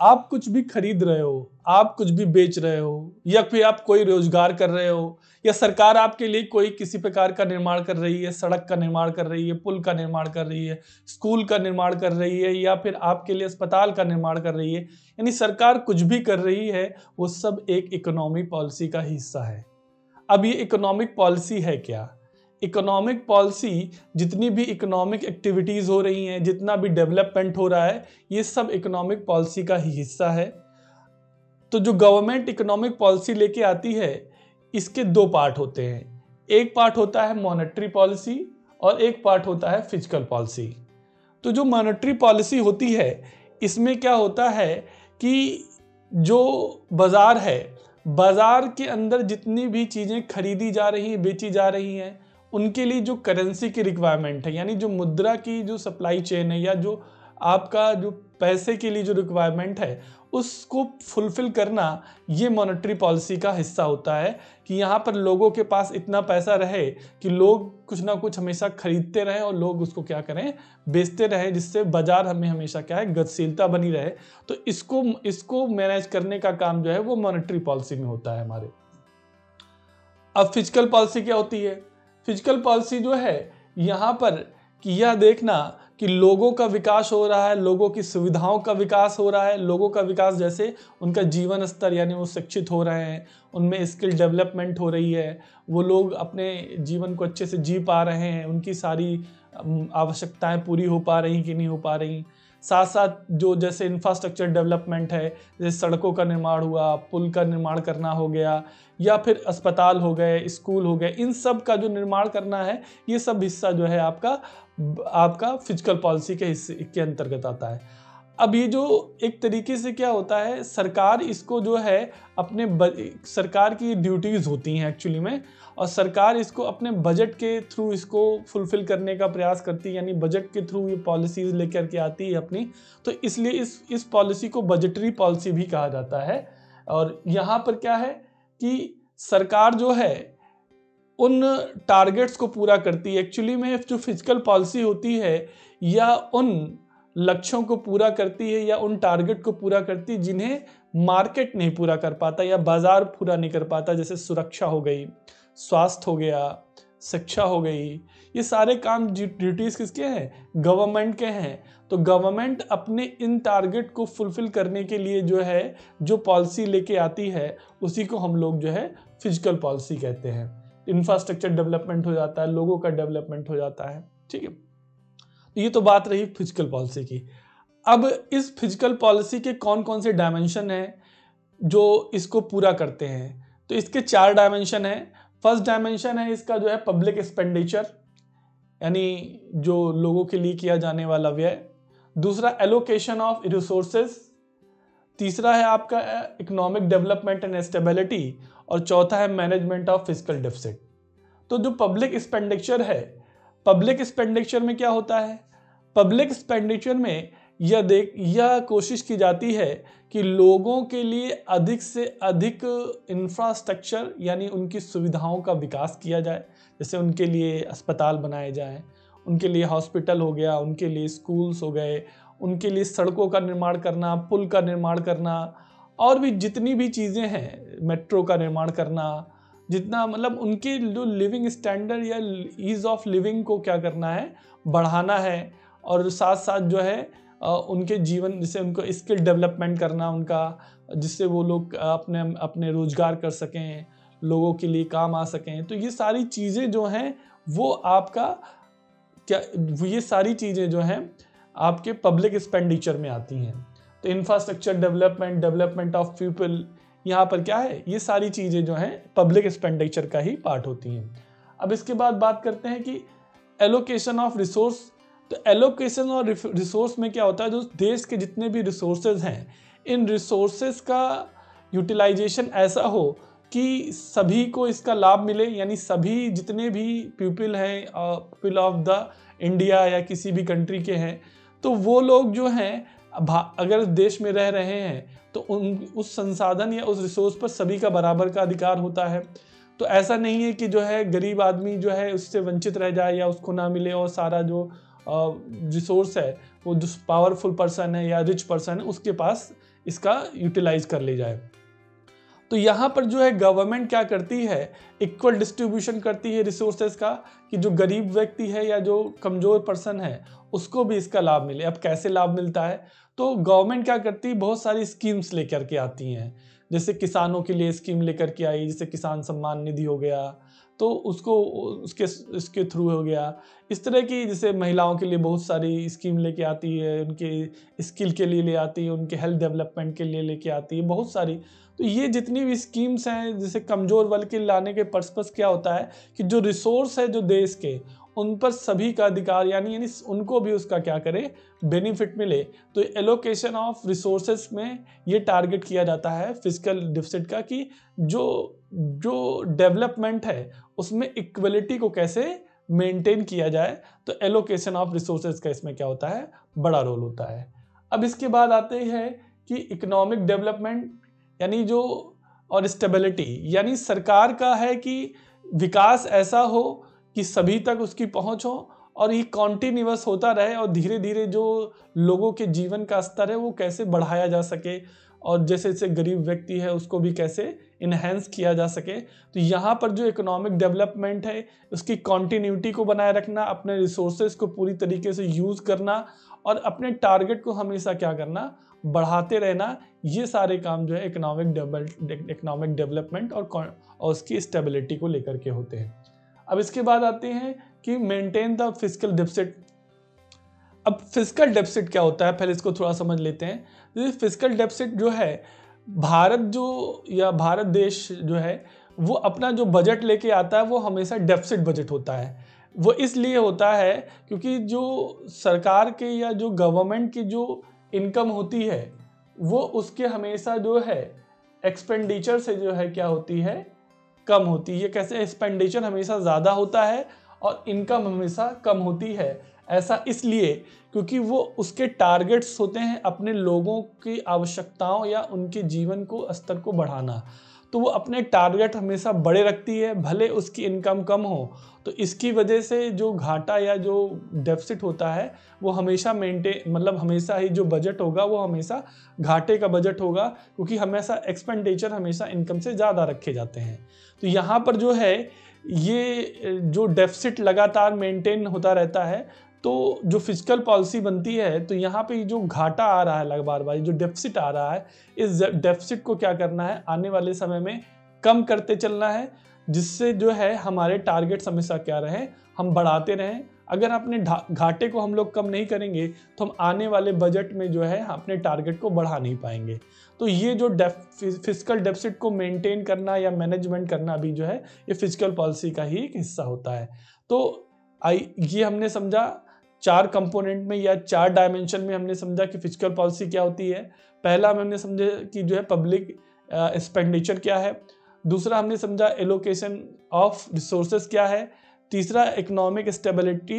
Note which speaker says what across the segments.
Speaker 1: आप कुछ भी खरीद रहे हो, आप कुछ भी बेच रहे हो, या फिर आप कोई रोजगार कर रहे हो, या सरकार आपके लिए कोई किसी प्रकार का निर्माण कर रही है, सड़क का निर्माण कर रही है, पुल का निर्माण कर रही है, स्कूल का निर्माण कर रही है, या फिर आपके लिए अस्पताल का निर्माण कर रही है, यानी सरकार कुछ भी कर रही है, वो सब एक इकोनॉमिक पॉलिसी का हिस्सा है। अब ये इकोनॉमिक पॉलिसी है क्या? इकोनॉमिक पॉलिसी, जितनी भी इकोनॉमिक एक्टिविटीज हो रही हैं, जितना भी डेवलपमेंट हो रहा है, ये सब इकोनॉमिक पॉलिसी का ही हिस्सा है। तो जो गवर्नमेंट इकोनॉमिक पॉलिसी लेके आती है, इसके दो पार्ट होते हैं। एक पार्ट होता है मॉनेटरी पॉलिसी और एक पार्ट होता है फिजिकल पॉलिसी। तो जो मॉनेटरी पॉलिसी होती है, इसमें क्या होता है कि जो बाजार है, बाजार के अंदर जितनी भी चीजें खरीदी जा रही हैं, बेची जा रही हैं, उनके लिए जो करेंसी की रिक्वायरमेंट है, यानी जो मुद्रा की जो सप्लाई चेन है, या जो आपका जो पैसे के लिए जो रिक्वायरमेंट है, उसको फुलफिल करना, ये मॉनेटरी पॉलिसी का हिस्सा होता है कि यहाँ पर लोगों के पास इतना पैसा रहे कि लोग कुछ ना कुछ हमेशा खरीदते रहें और लोग उसको क्या करें, बेचते रहें, जिससे बाजार हमें हमेशा क्या है, गतिशीलता बनी रहे। तो इसको मैनेज करने का काम जो है वो मॉनेटरी पॉलिसी में होता है हमारे। अब फिजिकल पॉलिसी क्या होती है? फिजिकल पॉलिसी जो है यहाँ पर कि यह देखना कि लोगों का विकास हो रहा है, लोगों की सुविधाओं का विकास हो रहा है, लोगों का विकास जैसे उनका जीवन स्तर, यानी वो शिक्षित हो रहे हैं, उनमें स्किल डेवलपमेंट हो रही है, वो लोग अपने जीवन को अच्छे से जी पा रहे हैं, उनकी सारी आवश्यकताएं पूरी हो पा रही कि नहीं हो पा रही। साथ साथ जो जैसे इंफ्रास्ट्रक्चर डेवलपमेंट है, जैसे सड़कों का निर्माण हुआ, पुल का निर्माण करना हो गया, या फिर अस्पताल हो गए, स्कूल हो गए, इन सब का जो निर्माण करना है, ये सब हिस्सा जो है आपका फिजिकल पॉलिसी के हिस्से के अंतर्गत आता है। अब ये जो एक तरीके से क्या होता है, सरकार इसको जो है अपने सरकार की ड्यूटीज होती हैं एक्चुअली में, और सरकार इसको अपने बजट के थ्रू इसको फुलफिल करने का प्रयास करती है, यानी बजट के थ्रू ये पॉलिसीज लेकर के आती है अपनी। तो इसलिए इस पॉलिसी को बजटरी पॉलिसी भी कहा जाता है। और यहाँ पर क्या है कि सरकार जो है उन टारगेट्स को पूरा करती है। एक्चुअली में जो फिजिकल पॉलिसी होती है, या उन लक्ष्यों को पूरा करती है, या उन टारगेट को पूरा करती है जिन्हें मार्केट नहीं पूरा कर पाता या बाजार पूरा नहीं कर पाता। जैसे सुरक्षा हो गई, स्वास्थ्य हो गया, शिक्षा हो गई, ये सारे काम ड्यूटीज किसके हैं? गवर्नमेंट के हैं। तो गवर्नमेंट अपने इन टारगेट को फुलफिल करने के लिए जो है, जो पॉलिसी लेके आती है, उसी को हम लोग जो है फिजिकल पॉलिसी कहते हैं। इंफ्रास्ट्रक्चर डेवलपमेंट हो जाता है, लोगों का डेवलपमेंट हो जाता है। ठीक है, तो ये तो बात रही फिजिकल पॉलिसी की। अब इस फिजिकल पॉलिसी के कौन कौन से डायमेंशन हैं जो इसको पूरा करते हैं? तो इसके 4 डायमेंशन हैं। फर्स्ट डायमेंशन है इसका जो है पब्लिक एक्सपेंडिचर, यानी जो लोगों के लिए किया जाने वाला व्यय। दूसरा एलोकेशन ऑफ रिसोर्सेज। तीसरा है आपका इकोनॉमिक डेवलपमेंट एंड स्टेबिलिटी। और चौथा है मैनेजमेंट ऑफ फिजिकल डेफिसिट। तो जो पब्लिक एक्सपेंडिचर है, पब्लिक एक्सपेंडिचर में क्या होता है? पब्लिक एक्सपेंडिचर में यह कोशिश की जाती है कि लोगों के लिए अधिक से अधिक इंफ्रास्ट्रक्चर, यानी उनकी सुविधाओं का विकास किया जाए। जैसे उनके लिए अस्पताल बनाए जाएं, उनके लिए हॉस्पिटल हो गया, उनके लिए स्कूल्स हो गए, उनके लिए सड़कों का निर्माण करना, पुल का निर्माण करना, और भी जितनी भी चीज़ें हैं, मेट्रो का निर्माण करना, जितना मतलब उनके जो लिविंग स्टैंडर्ड या ईज ऑफ लिविंग को क्या करना है, बढ़ाना है। और साथ साथ जो है उनके जीवन, जैसे उनको स्किल डेवलपमेंट करना उनका, जिससे वो लोग अपने अपने रोजगार कर सकें, लोगों के लिए काम आ सकें। तो ये सारी चीज़ें जो हैं वो आपका क्या, ये सारी चीज़ें जो हैं आपके पब्लिक एक्सपेंडिचर में आती हैं। तो infrastructure development, development of people, यहाँ पर क्या है, ये सारी चीज़ें जो हैं पब्लिक एक्सपेंडिचर का ही पार्ट होती हैं। अब इसके बाद बात करते हैं कि एलोकेशन ऑफ रिसोर्स। तो एलोकेशन और रिसोर्स में क्या होता है, जो देश के जितने भी रिसोर्सेज हैं, इन रिसोर्सेज का यूटिलाइजेशन ऐसा हो कि सभी को इसका लाभ मिले, यानी सभी जितने भी पीपल हैं, पीपल ऑफ द इंडिया या किसी भी कंट्री के हैं, तो वो लोग जो हैं अगर देश में रह रहे हैं तो उस संसाधन या उस रिसोर्स पर सभी का बराबर का अधिकार होता है। तो ऐसा नहीं है कि जो है गरीब आदमी जो है उससे वंचित रह जाए या उसको ना मिले, और सारा जो रिसोर्स है वो जो पावरफुल पर्सन है या रिच पर्सन है उसके पास इसका यूटिलाइज कर ली जाए। तो यहाँ पर जो है गवर्नमेंट क्या करती है, इक्वल डिस्ट्रीब्यूशन करती है रिसोर्सेज का, कि जो गरीब व्यक्ति है या जो कमज़ोर पर्सन है उसको भी इसका लाभ मिले। अब कैसे लाभ मिलता है, तो गवर्नमेंट क्या करती है, बहुत सारी स्कीम्स लेकर के आती हैं। जैसे किसानों के लिए स्कीम लेकर के आई, जैसे किसान सम्मान निधि हो गया, तो उसको इसके थ्रू हो गया। इस तरह की जैसे महिलाओं के लिए बहुत सारी स्कीम लेके आती है, उनके स्किल के लिए ले आती है, उनके हेल्थ डेवलपमेंट के लिए लेके आती है बहुत सारी। तो ये जितनी भी स्कीम्स हैं, जैसे कमज़ोर वर्ग के लाने के पर्पस क्या होता है कि जो रिसोर्स है जो देश के, उन पर सभी का अधिकार यानी उनको भी उसका क्या करे, बेनिफिट मिले। तो एलोकेशन ऑफ रिसोर्सेज में ये टारगेट किया जाता है फिस्कल डिफिसिट का, कि जो डेवलपमेंट है उसमें इक्वलिटी को कैसे मेंटेन किया जाए। तो एलोकेशन ऑफ रिसोर्सेज का इसमें क्या होता है, बड़ा रोल होता है। अब इसके बाद आते हैं कि इकोनॉमिक डेवलपमेंट यानी जो, और स्टेबिलिटी यानी सरकार का है कि विकास ऐसा हो कि सभी तक उसकी पहुंच हो और ये कॉन्टिन्यूअस होता रहे, और धीरे धीरे जो लोगों के जीवन का स्तर है वो कैसे बढ़ाया जा सके, और जैसे जैसे गरीब व्यक्ति है उसको भी कैसे इन्हेंस किया जा सके। तो यहाँ पर जो इकोनॉमिक डेवलपमेंट है उसकी कॉन्टिन्यूटी को बनाए रखना, अपने रिसोर्सेज को पूरी तरीके से यूज़ करना और अपने टारगेट को हमेशा क्या करना, बढ़ाते रहना, ये सारे काम जो है इकोनॉमिक डेवलपमेंट और उसकी स्टेबिलिटी को लेकर के होते हैं। अब इसके बाद आते हैं कि मेंटेन द फिस्कल डेफिसिट। अब फिस्कल डेफिसिट क्या होता है, पहले इसको थोड़ा समझ लेते हैं। जैसे फिस्कल डेफिसिट जो है, भारत देश जो है वो अपना जो बजट लेके आता है वो हमेशा डेफिसिट बजट होता है। वो इसलिए होता है क्योंकि जो सरकार के या जो गवर्नमेंट की जो इनकम होती है वो उसके हमेशा जो है एक्सपेंडिचर से जो है क्या होती है, कम होती है। कैसे एक्सपेंडिचर हमेशा ज़्यादा होता है और इनकम हमेशा कम होती है, ऐसा इसलिए क्योंकि वो उसके टारगेट्स होते हैं अपने लोगों की आवश्यकताओं या उनके जीवन को स्तर को बढ़ाना। तो वो अपने टारगेट हमेशा बड़े रखती है भले उसकी इनकम कम हो। तो इसकी वजह से जो घाटा या जो डेफिसिट होता है वो हमेशा हमेशा ही जो बजट होगा वो हमेशा घाटे का बजट होगा, क्योंकि हमेशा एक्सपेंडिचर हमेशा इनकम से ज़्यादा रखे जाते हैं। तो यहाँ पर जो है ये जो डेफिसिट लगातार मेंटेन होता रहता है, तो जो फिस्कल पॉलिसी बनती है तो यहाँ पे जो घाटा आ रहा है बार बार, जो डेफिसिट आ रहा है, इस डेफिसिट को क्या करना है, आने वाले समय में कम करते चलना है, जिससे जो है हमारे टारगेट्स हमेशा क्या रहे, हम बढ़ाते रहें। अगर अपने घाटे को हम लोग कम नहीं करेंगे तो हम आने वाले बजट में जो है अपने टारगेट को बढ़ा नहीं पाएंगे। तो ये जो फिस्कल डेफिसिट को मेंटेन करना या मैनेजमेंट करना भी जो है ये फिस्कल पॉलिसी का ही एक हिस्सा होता है। तो ये हमने समझा 4 कंपोनेंट में या 4 डायमेंशन में हमने समझा कि फिस्कल पॉलिसी क्या होती है। पहला हमने समझा कि जो है पब्लिक एक्सपेंडिचर क्या है। दूसरा हमने समझा एलोकेशन ऑफ रिसोर्सेज क्या है। तीसरा economic stability,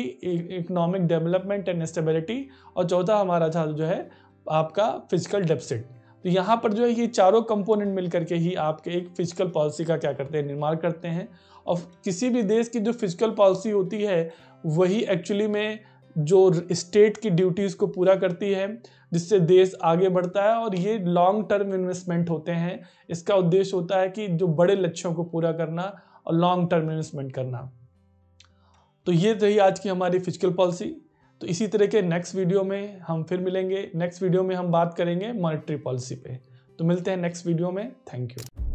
Speaker 1: economic development and stability. और चौथा हमारा था जो है आपका फिस्कल डेफिसिट। तो यहाँ पर जो है ये चारों कंपोनेंट मिलकर के ही आपके एक फिस्कल पॉलिसी का क्या करते हैं, निर्माण करते हैं। और किसी भी देश की जो फिस्कल पॉलिसी होती है वही एक्चुअली में जो स्टेट की ड्यूटीज़ को पूरा करती है, जिससे देश आगे बढ़ता है। और ये लॉन्ग टर्म इन्वेस्टमेंट होते हैं। इसका उद्देश्य होता है कि जो बड़े लक्ष्यों को पूरा करना और लॉन्ग टर्म इन्वेस्टमेंट करना। तो ये रही आज की हमारी फिस्कल पॉलिसी। तो इसी तरह के नेक्स्ट वीडियो में हम फिर मिलेंगे। नेक्स्ट वीडियो में हम बात करेंगे मॉनेटरी पॉलिसी पे। तो मिलते हैं नेक्स्ट वीडियो में। Thank you.